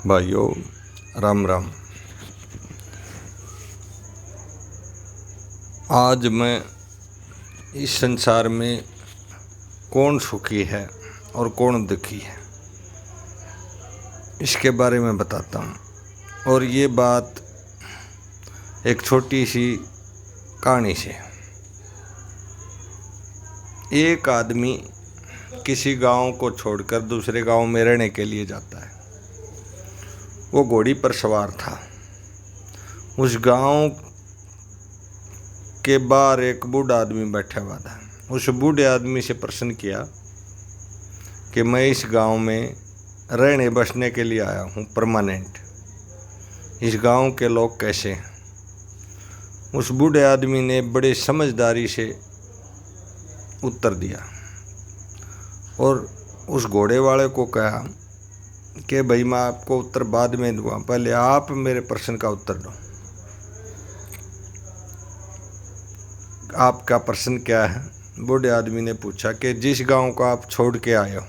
भाइयों, राम राम। आज मैं इस संसार में कौन सुखी है और कौन दुखी है इसके बारे में बताता हूँ। और ये बात एक छोटी सी कहानी से। एक आदमी किसी गांव को छोड़कर दूसरे गांव में रहने के लिए जाता है। वो घोड़ी पर सवार था। उस गांव के बाहर एक बूढ़ा आदमी बैठा हुआ था। उस बूढ़े आदमी से प्रश्न किया कि मैं इस गांव में रहने बसने के लिए आया हूँ परमानेंट, इस गांव के लोग कैसे हैं। उस बूढ़े आदमी ने बड़े समझदारी से उत्तर दिया और उस घोड़े वाले को कहा कि भाई मैं आपको उत्तर बाद में दूंगा, पहले आप मेरे प्रश्न का उत्तर दो। आपका प्रश्न क्या है? बूढ़े आदमी ने पूछा कि जिस गांव को आप छोड़ के आए हो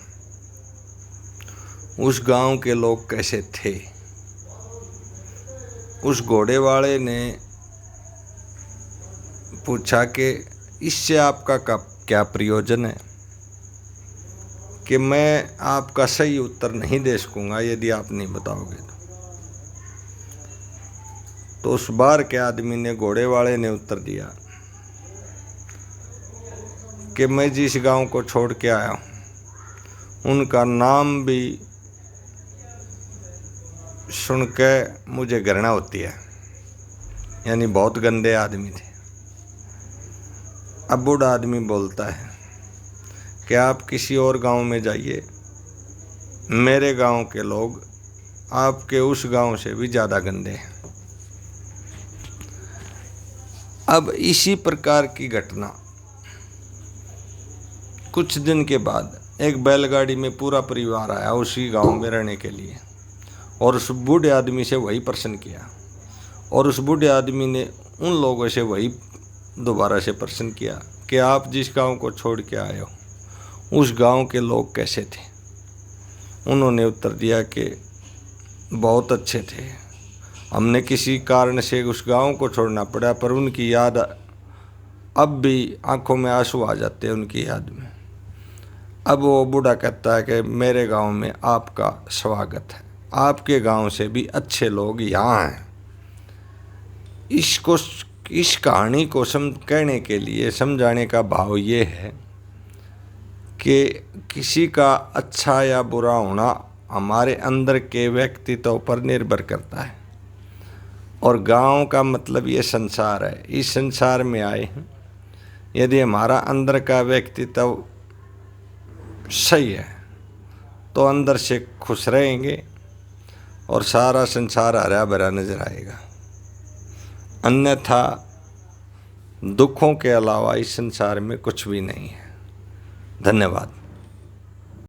उस गांव के लोग कैसे थे। उस घोड़े वाले ने पूछा कि इससे आपका क्या प्रयोजन है कि मैं आपका सही उत्तर नहीं दे सकूंगा यदि आप नहीं बताओगे तो उस बार के आदमी ने, घोड़े वाले ने उत्तर दिया कि मैं जिस गांव को छोड़ के आया हूँ उनका नाम भी सुन के मुझे घृणा होती है, यानी बहुत गंदे आदमी थे। अब बूढ़ा आदमी बोलता है कि आप किसी और गांव में जाइए, मेरे गांव के लोग आपके उस गांव से भी ज़्यादा गंदे हैं। अब इसी प्रकार की घटना कुछ दिन के बाद एक बैलगाड़ी में पूरा परिवार आया उसी गांव में रहने के लिए और उस बूढ़े आदमी से वही प्रश्न किया और उस बूढ़े आदमी ने उन लोगों से वही दोबारा से प्रश्न किया कि आप जिस गांव को छोड़ के आए हो उस गांव के लोग कैसे थे। उन्होंने उत्तर दिया कि बहुत अच्छे थे, हमने किसी कारण से उस गांव को छोड़ना पड़ा पर उनकी याद अब भी आंखों में आंसू आ जाते हैं उनकी याद में। अब वो बूढ़ा कहता है कि मेरे गांव में आपका स्वागत है, आपके गांव से भी अच्छे लोग यहाँ हैं। इस कहानी को कहने के लिए समझाने का भाव ये है कि किसी का अच्छा या बुरा होना हमारे अंदर के व्यक्तित्व पर निर्भर करता है। और गांव का मतलब ये संसार है, इस संसार में आए हैं। यदि हमारा अंदर का व्यक्तित्व सही है तो अंदर से खुश रहेंगे और सारा संसार हरा भरा नजर आएगा। अन्यथा दुखों के अलावा इस संसार में कुछ भी नहीं है। धन्यवाद।